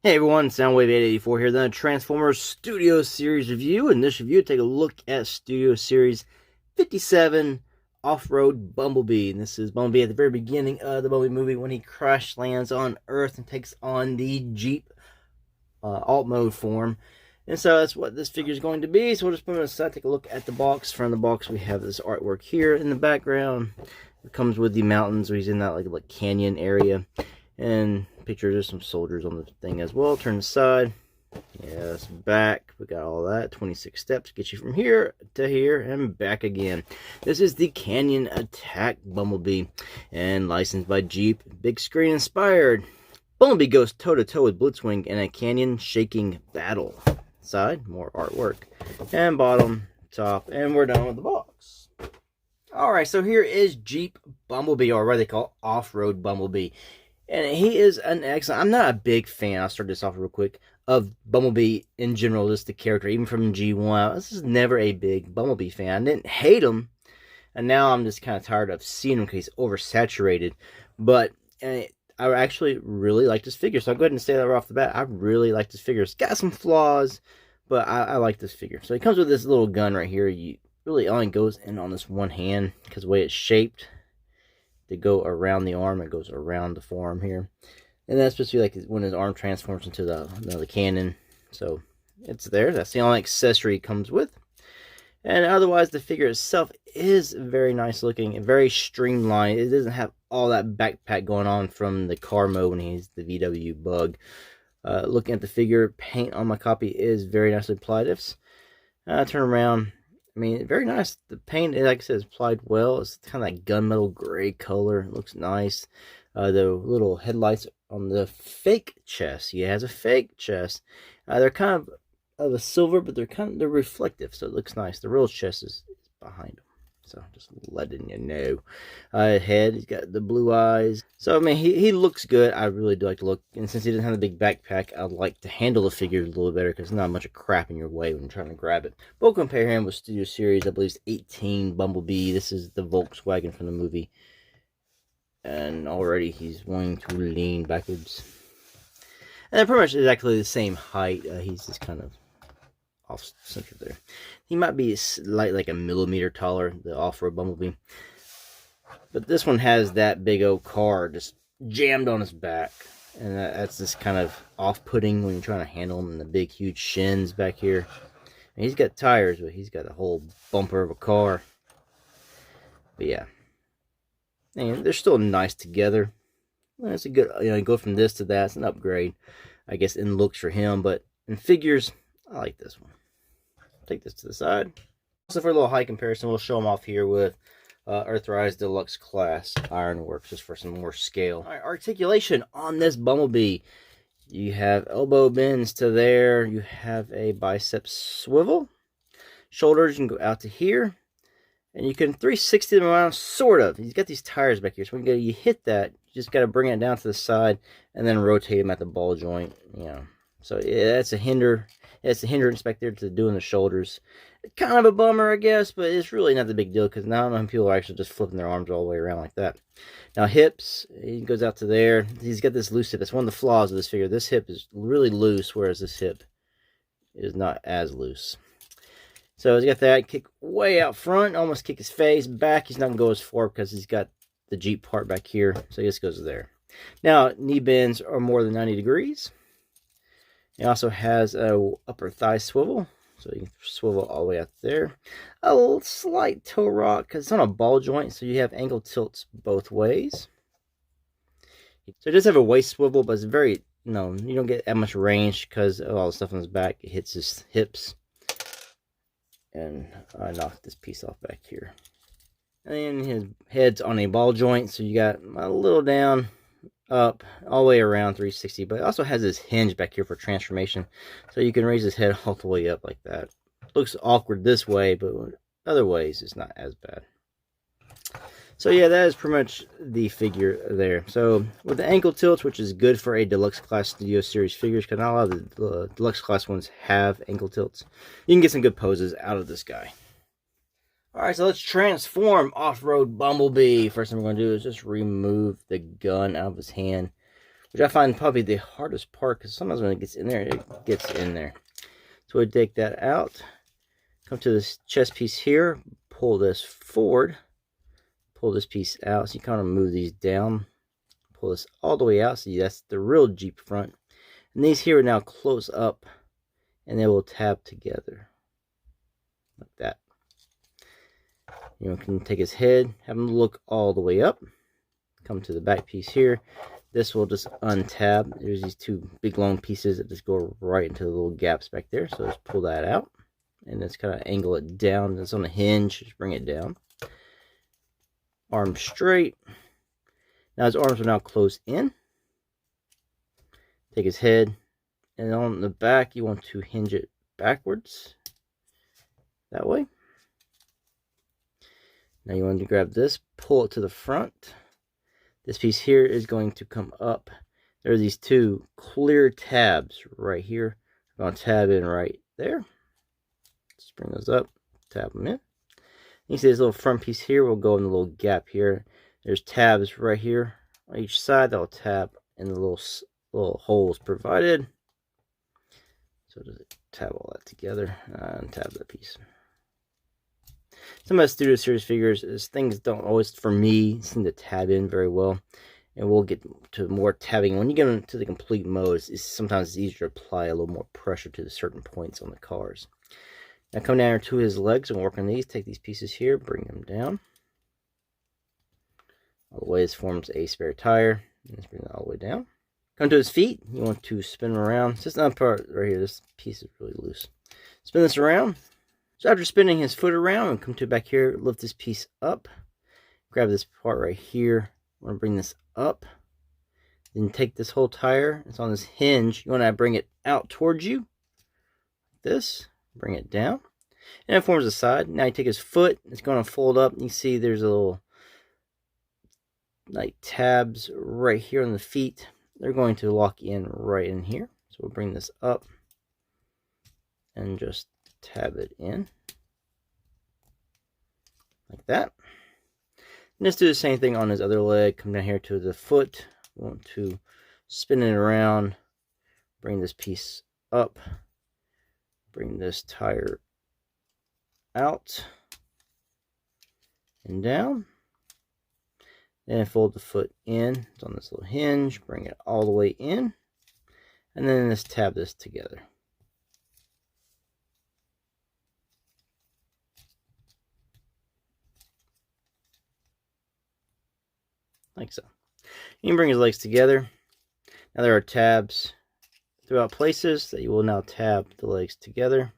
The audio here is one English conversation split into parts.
Hey everyone, Soundwave884 here, then a Transformers Studio Series review. In this review, take a look at Studio Series 57, Offroad Bumblebee. And this is Bumblebee at the very beginning of the Bumblebee movie when he crash lands on Earth and takes on the Jeep alt mode form. And so that's what this figure is going to be. So we'll just put it aside, take a look at the box. From the box, we have this artwork here in the background. It comes with the mountains, so he's in that like canyon area. And pictures of some soldiers on the thing as well. Turn aside. Yes, back. We got all that. 26 steps get you from here to here and back again. This is the Canyon Attack Bumblebee and licensed by Jeep. Big screen inspired. Bumblebee goes toe-to-toe with Blitzwing in a canyon shaking battle. Side, more artwork. And bottom, top, and we're done with the box. Alright, so here is Jeep Bumblebee, or what they call Off-Road Bumblebee. And he is an excellent... I'm not a big fan, I'll start this off real quick, of Bumblebee in general, just the character, even from G1. This is never a big Bumblebee fan. I didn't hate him, and now I'm just kind of tired of seeing him because he's oversaturated. But I actually really like this figure, so I'll go ahead and say that right off the bat. I really like this figure. It's got some flaws, but I like this figure. So he comes with this little gun right here. You really only goes in on this one hand because the way it's shaped. To go around the arm, it goes around the forearm here, and that's supposed to be like when his arm transforms into the cannon. So it's there. That's the only accessory it comes with, and otherwise the figure itself is very nice looking and very streamlined. It doesn't have all that backpack going on from the car mode when he's the VW Bug. Looking at the figure, paint on my copy is very nicely applied. If turn around. I mean, very nice. The paint, like I said, is applied well. It's kind of like gunmetal gray color. It looks nice. The little headlights on the fake chest. He has a fake chest. They're kind of a silver, but they're reflective, so it looks nice. The real chest is behind him. So just letting you know. Head, he's got the blue eyes. So I mean, he looks good. I really do like to look. And since he doesn't have a big backpack, I'd like to handle the figure a little better because there's not much of crap in your way when you're trying to grab it. But we'll compare him with Studio Series, I believe, 18 Bumblebee. This is the Volkswagen from the movie. And already he's wanting to lean backwards. And they're pretty much exactly the same height. He's just kind of off center there. He might be like a millimeter taller, the Off-Road Bumblebee. But this one has that big old car just jammed on his back. And that's just kind of off-putting when you're trying to handle him, and the big huge shins back here. And he's got tires, but he's got a whole bumper of a car. But yeah. And they're still nice together. It's a good, go from this to that. It's an upgrade, I guess, in looks for him. But in figures, I like this one. Take this to the side. So for a little height comparison, we'll show them off here with Earthrise Deluxe Class Ironworks, just for some more scale. All right, articulation on this Bumblebee. You have elbow bends to there. You have a bicep swivel. Shoulders, you can go out to here. And you can 360 them around, sort of. He's got these tires back here. So when you hit that, you just got to bring it down to the side and then rotate him at the ball joint. So yeah, that's a hinder. It's a hindrance back there to doing the shoulders. Kind of a bummer, I guess, but it's really not the big deal because now people are actually just flipping their arms all the way around like that. Now hips, he goes out to there. He's got this loose hip. That's one of the flaws of this figure. This hip is really loose, whereas this hip is not as loose. So he's got that kick way out front, almost kick his face back. He's not going to go as far because he's got the Jeep part back here. So he just goes there. Now, knee bends are more than 90 degrees. He also has a upper thigh swivel. So you can swivel all the way out there. A little slight toe rock because it's on a ball joint. So you have ankle tilts both ways. So it does have a waist swivel, but it's very, you don't get that much range because of all the stuff on his back. It hits his hips. And I knocked this piece off back here. And then his head's on a ball joint, so you got a little down, up, all the way around 360. But it also has this hinge back here for transformation, so you can raise his head all the way up like that. Looks awkward this way, but other ways it's not as bad. So yeah, that is pretty much the figure there. So with the ankle tilts, which is good for a deluxe class Studio Series figures, because not a lot of the deluxe class ones have ankle tilts, you can get some good poses out of this guy. Alright, so let's transform Offroad Bumblebee. First thing we're going to do is just remove the gun out of his hand, which I find probably the hardest part, because sometimes when it gets in there, it gets in there. So we take that out, come to this chest piece here, pull this forward, pull this piece out, so you kind of move these down, pull this all the way out, see that's the real Jeep front. And these here are now close up, and they will tab together, like that. You can take his head, have him look all the way up, come to the back piece here. This will just untab. There's these two big long pieces that just go right into the little gaps back there. So just pull that out, and just kind of angle it down. It's on a hinge, just bring it down. Arm straight. Now his arms are now closed in. Take his head, and on the back you want to hinge it backwards, that way. Now you want to grab this, pull it to the front. This piece here is going to come up. There are these two clear tabs right here. I'm going to tab in right there. Just bring those up, tab them in. You see this little front piece here will go in the little gap here. There's tabs right here on each side that will tab in the little holes provided. So just tab all that together and tab that piece. Some of the Studio Series figures is things don't always, for me, seem to tab in very well. And we'll get to more tabbing. When you get into the complete mode, sometimes it's easier to apply a little more pressure to the certain points on the cars. Now come down here to his legs and work on these. Take these pieces here, bring them down. All the way this forms a spare tire. And let's bring that all the way down. Come to his feet. You want to spin them around. It's just that part right here. This piece is really loose. Spin this around. So after spinning his foot around, and come to back here, lift this piece up, grab this part right here. I want to bring this up. Then take this whole tire. It's on this hinge. You want to bring it out towards you. This. Bring it down. And it forms a side. Now you take his foot. It's going to fold up. You see there's a little like tabs right here on the feet. They're going to lock in right in here. So we'll bring this up and just tab it in like that. And just do the same thing on his other leg. Come down here to the foot. We want to spin it around, bring this piece up, bring this tire out and down, then fold the foot in. It's on this little hinge, bring it all the way in, and then just tab this together. Like so. You can bring his legs together. Now there are tabs throughout places that you will now tab the legs together.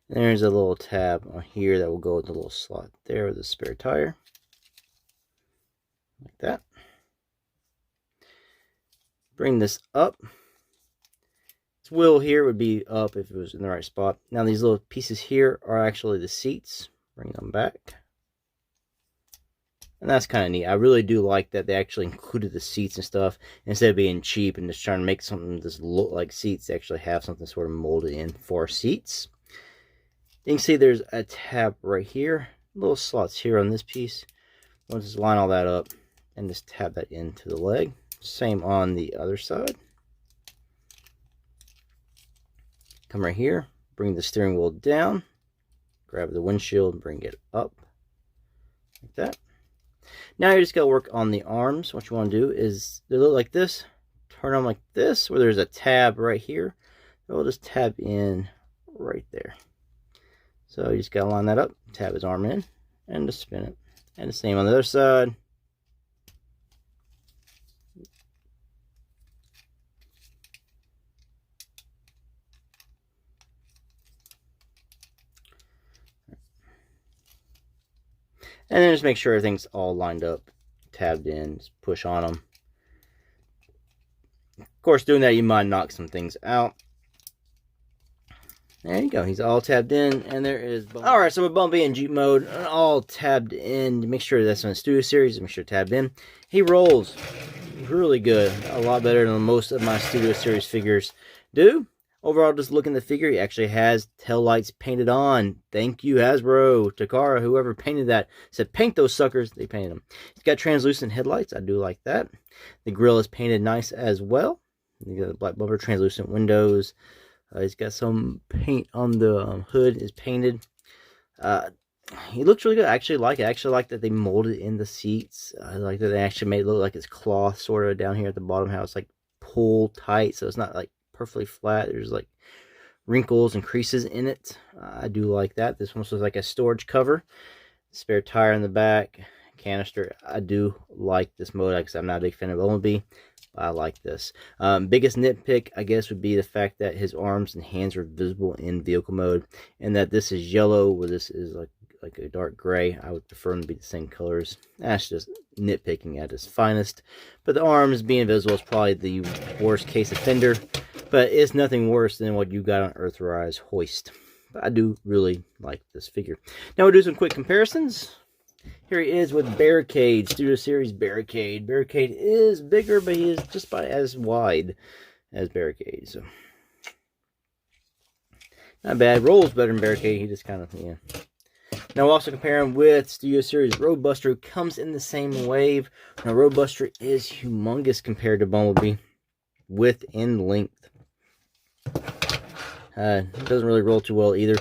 And there's a little tab on here that will go in the little slot there with the spare tire. Like that. Bring this up. Wheel here would be up if it was in the right spot. Now these little pieces here are actually the seats. Bring them back. And that's kind of neat. I really do like that they actually included the seats and stuff. Instead of being cheap and just trying to make something just look like seats, they actually have something sort of molded in for seats. You can see there's a tab right here. Little slots here on this piece. We'll just line all that up and just tab that into the leg. Same on the other side. Come right here, bring the steering wheel down, grab the windshield, bring it up, like that. Now you just got to work on the arms. What you want to do is, they look like this, turn them like this, where there's a tab right here. We'll just tab in right there. So you just got to line that up, tab his arm in, and just spin it. And the same on the other side. And then just make sure everything's all lined up, tabbed in, just push on them. Of course, doing that, you might knock some things out. There you go. He's all tabbed in, and there is Bumblebee. All right, so with Bumblebee in Jeep mode, all tabbed in. Make sure that's on the Studio Series. Make sure tabbed in. He rolls. really good. A lot better than most of my Studio Series figures do. Overall, just looking at the figure, he actually has tail lights painted on. Thank you, Hasbro, Takara, whoever painted that. Said, paint those suckers. They painted them. He's got translucent headlights. I do like that. The grille is painted nice as well. You got the black bumper, translucent windows. He's got some paint on the hood is painted. He looks really good. I actually like it. I actually like that they molded in the seats. I like that they actually made it look like it's cloth sort of down here at the bottom, how it's like pull tight, so it's not like perfectly flat. There's like wrinkles and creases in it. I do like that. This one looks like a storage cover. Spare tire in the back, canister. I do like this mode because I'm not a big fan of Bumblebee. I like this. Biggest nitpick, I guess, would be the fact that his arms and hands are visible in vehicle mode, and that this is yellow, where this is like a dark gray. I would prefer them to be the same colors. That's just nitpicking at its finest. But the arms being visible is probably the worst case offender, but it's nothing worse than what you got on Earthrise Hoist. But I do really like this figure. Now we'll do some quick comparisons. Here he is with Barricade, Studio Series Barricade. Barricade is bigger, but he is just about as wide as Barricade. So not bad. Rolls better than Barricade. He just kind of, yeah. Now we'll also compare him with Studio Series Roadbuster, who comes in the same wave. Now Roadbuster is humongous compared to Bumblebee, width and length. It doesn't really roll too well either.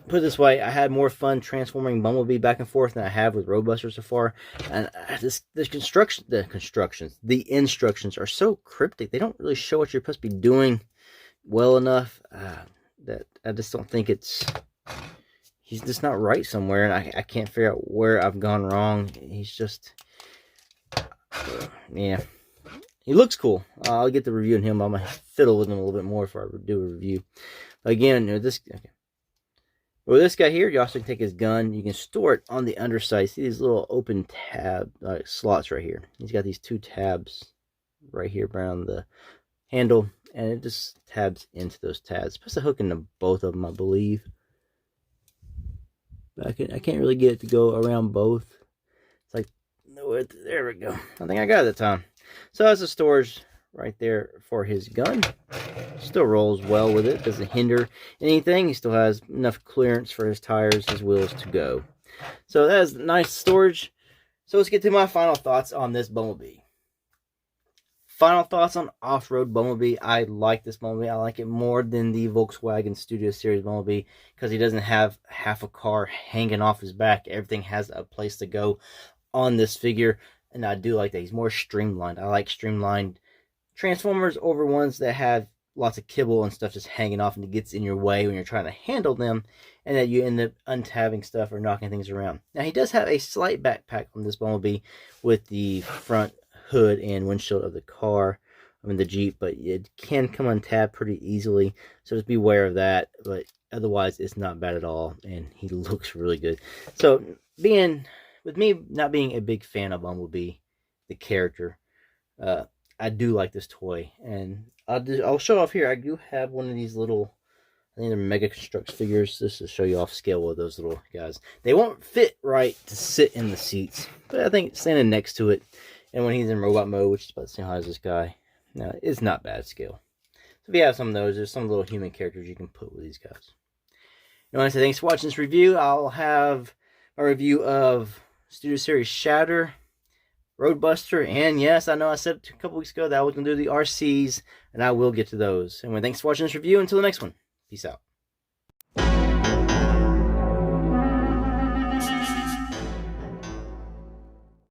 Put it this way, I had more fun transforming Bumblebee back and forth than I have with Roadbuster so far. And the instructions are so cryptic. They don't really show what you're supposed to be doing well enough. That I just don't think it's... He's just not right somewhere, and I can't figure out where I've gone wrong. He's just... yeah. He looks cool. I'll get the review on him. I'm going to fiddle with him a little bit more before I do a review. But again, this... Okay. Well, this guy here, you also can take his gun. You can store it on the underside. See these little open tab slots right here. He's got these two tabs right here around the handle, and it just tabs into those tabs. It's supposed to hook into both of them, I believe. But I can't really get it to go around both. It's like, there we go. I think I got it that time. So that's the storage right there for his gun. Still rolls well with it. Doesn't hinder anything. He still has enough clearance for his tires, his wheels to go. So that is nice storage. So let's get to my final thoughts on this Bumblebee. Final thoughts on Offroad Bumblebee. I like this Bumblebee. I like it more than the Volkswagen Studio Series Bumblebee because he doesn't have half a car hanging off his back. Everything has a place to go on this figure, and I do like that. He's more streamlined. I like streamlined Transformers over ones that have lots of kibble and stuff just hanging off and it gets in your way when you're trying to handle them, and that you end up untabbing stuff or knocking things around. Now, he does have a slight backpack on this Bumblebee with the front hood and windshield of the car, the Jeep, but it can come untabbed pretty easily, so just be aware of that. But otherwise, it's not bad at all, and he looks really good. So, with me not being a big fan of Bumblebee, the character, I do like this toy, and I'll show off here. I do have one of these little, I think they're Mega Construx figures, just to show you off scale with those little guys. They won't fit right to sit in the seats, but I think standing next to it, and when he's in robot mode, which is about the same height as this guy, no, it's not bad scale. So if you have some of those, there's some little human characters you can put with these guys. I want to say thanks for watching this review. I'll have a review of Studio Series Shatter, Roadbuster, and yes, I know I said a couple weeks ago that I was going to do the RCs, and I will get to those. Anyway, thanks for watching this review. Until the next one, peace out.